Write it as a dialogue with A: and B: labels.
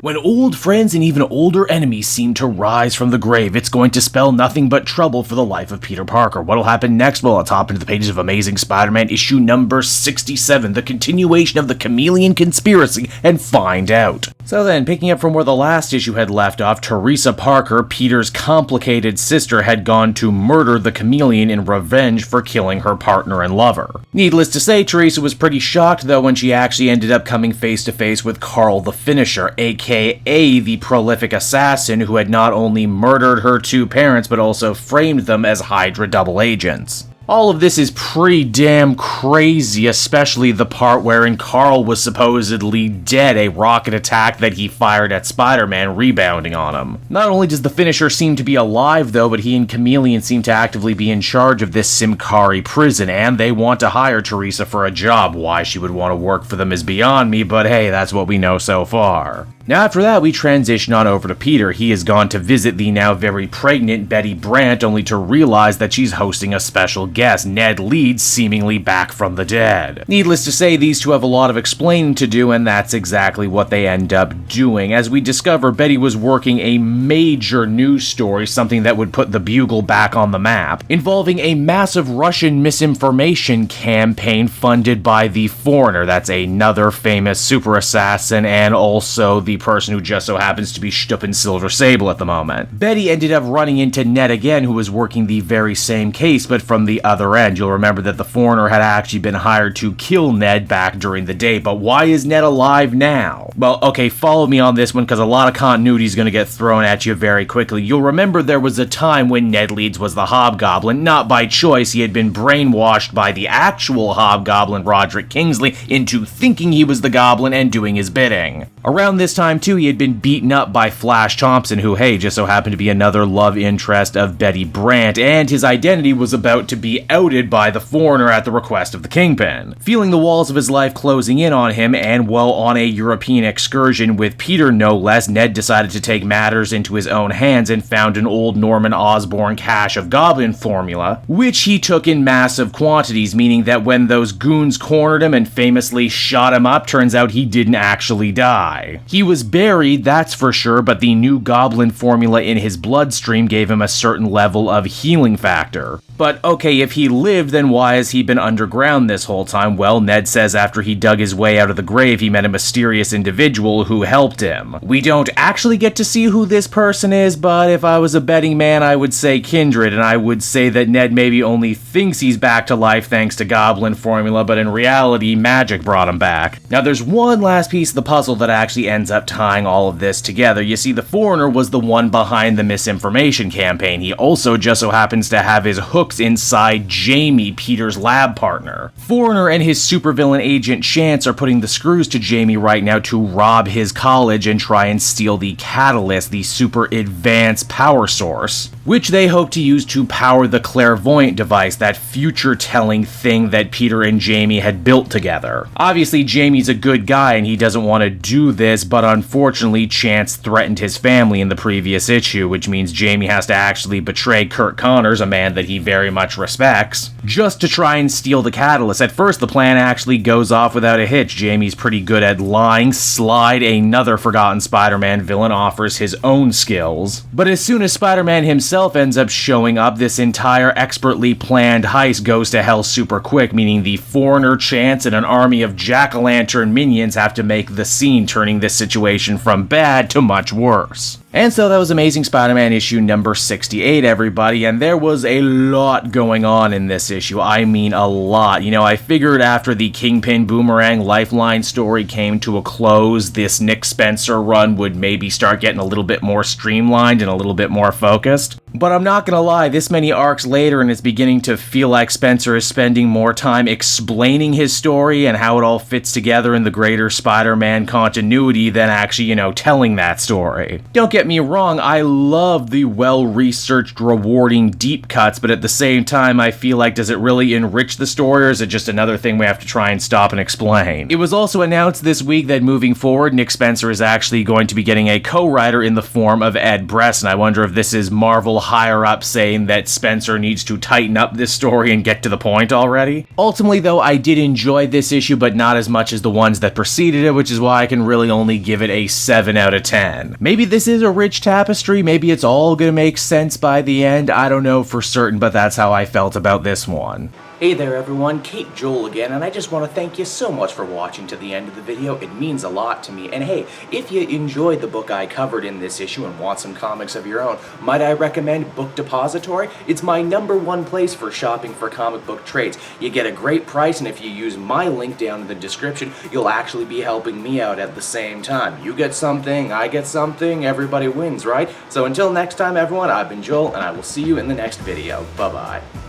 A: When old friends and even older enemies seem to rise from the grave, it's going to spell nothing but trouble for the life of Peter Parker. What'll happen next? Well, let's hop into the pages of Amazing Spider-Man issue number 67, the continuation of the Chameleon Conspiracy, and find out. So then, picking up from where the last issue had left off, Teresa Parker, Peter's complicated sister, had gone to murder the Chameleon in revenge for killing her partner and lover. Needless to say, Teresa was pretty shocked though when she actually ended up coming face to face with Carl the Finisher, aka the prolific assassin who had not only murdered her two parents but also framed them as Hydra double agents. All of this is pretty damn crazy, especially the part wherein Carl was supposedly dead, a rocket attack that he fired at Spider-Man rebounding on him. Not only does the Finisher seem to be alive though, but he and Chameleon seem to actively be in charge of this Simkari prison, and they want to hire Teresa for a job. Why she would want to work for them is beyond me, but hey, that's what we know so far. Now after that, we transition on over to Peter. He has gone to visit the now very pregnant Betty Brant, only to realize that she's hosting a special guest, Ned Leeds, seemingly back from the dead. Needless to say, these two have a lot of explaining to do, and that's exactly what they end up doing. As we discover, Betty was working a major news story, something that would put the Bugle back on the map, involving a massive Russian misinformation campaign funded by the Foreigner. That's another famous super assassin, and also the person who just so happens to be Stuppin Silver Sable at the moment. Betty ended up running into Ned again, who was working the very same case, but from the other end. You'll remember that the Foreigner had actually been hired to kill Ned back during the day, but why is Ned alive now? Well, okay, follow me on this one, because a lot of continuity is going to get thrown at you very quickly. You'll remember there was a time when Ned Leeds was the Hobgoblin, not by choice. He had been brainwashed by the actual Hobgoblin, Roderick Kingsley, into thinking he was the Goblin and doing his bidding. Around this time too, he had been beaten up by Flash Thompson, who, hey, just so happened to be another love interest of Betty Brant, and his identity was about to be outed by the Foreigner at the request of the Kingpin. Feeling the walls of his life closing in on him, and while on a European excursion with Peter no less, Ned decided to take matters into his own hands and found an old Norman Osborn cache of Goblin formula, which he took in massive quantities, meaning that when those goons cornered him and famously shot him up, turns out he didn't actually die. He was buried, that's for sure, but the new Goblin formula in his bloodstream gave him a certain level of healing factor. But okay, if he lived, then why has he been underground this whole time? Well, Ned says after he dug his way out of the grave, he met a mysterious individual who helped him. We don't actually get to see who this person is, but if I was a betting man, I would say Kindred, and I would say that Ned maybe only thinks he's back to life thanks to Goblin formula, but in reality, magic brought him back. Now, there's one last piece of the puzzle that actually ends up tying all of this together. You see, the Foreigner was the one behind the misinformation campaign. He also just so happens to have his hooks inside Jamie, Peter's lab partner. Foreigner and his supervillain agent Chance are putting the screws to Jamie right now to rob his college and try and steal the catalyst, the super advanced power source, which they hope to use to power the clairvoyant device, that future-telling thing that Peter and Jamie had built together. Obviously, Jamie's a good guy and he doesn't want to do this, but unfortunately, Chance threatened his family in the previous issue, which means Jamie has to actually betray Kurt Connors, a man that he very much respects, just to try and steal the catalyst. At first, the plan actually goes off without a hitch. Jamie's pretty good at lying. Slide, another forgotten Spider-Man villain, offers his own skills. But as soon as Spider-Man himself ends up showing up, this entire expertly planned heist goes to hell super quick, meaning the Foreigner, Chance, and an army of jack-o'-lantern minions have to make the scene, turning this situation from bad to much worse. And so that was Amazing Spider-Man issue number 68, everybody, and there was a lot going on in this issue. I mean, a lot. You know, I figured after the Kingpin Boomerang Lifeline story came to a close, this Nick Spencer run would maybe start getting a little bit more streamlined and a little bit more focused. But I'm not gonna lie, this many arcs later and it's beginning to feel like Spencer is spending more time explaining his story and how it all fits together in the greater Spider-Man continuity than actually, you know, telling that story. Don't get me wrong, I love the well-researched, rewarding deep cuts, but at the same time, I feel like, does it really enrich the story, or is it just another thing we have to try and stop and explain? It was also announced this week that moving forward, Nick Spencer is actually going to be getting a co-writer in the form of Ed Bress, and I wonder if this is Marvel higher up saying that Spencer needs to tighten up this story and get to the point already. Ultimately, though, I did enjoy this issue, but not as much as the ones that preceded it, which is why I can really only give it a 7 out of 10. Maybe this is a rich tapestry, maybe it's all gonna make sense by the end, I don't know for certain, but that's how I felt about this one. Hey there everyone, Kate Joel again, and I just want to thank you so much for watching to the end of the video. It means a lot to me. And hey, if you enjoyed the book I covered in this issue and want some comics of your own, might I recommend Book Depository? It's my #1 place for shopping for comic book trades. You get a great price, and if you use my link down in the description, you'll actually be helping me out at the same time. You get something, I get something, everybody wins, right? So until next time everyone, I've been Joel, and I will see you in the next video. Bye-bye.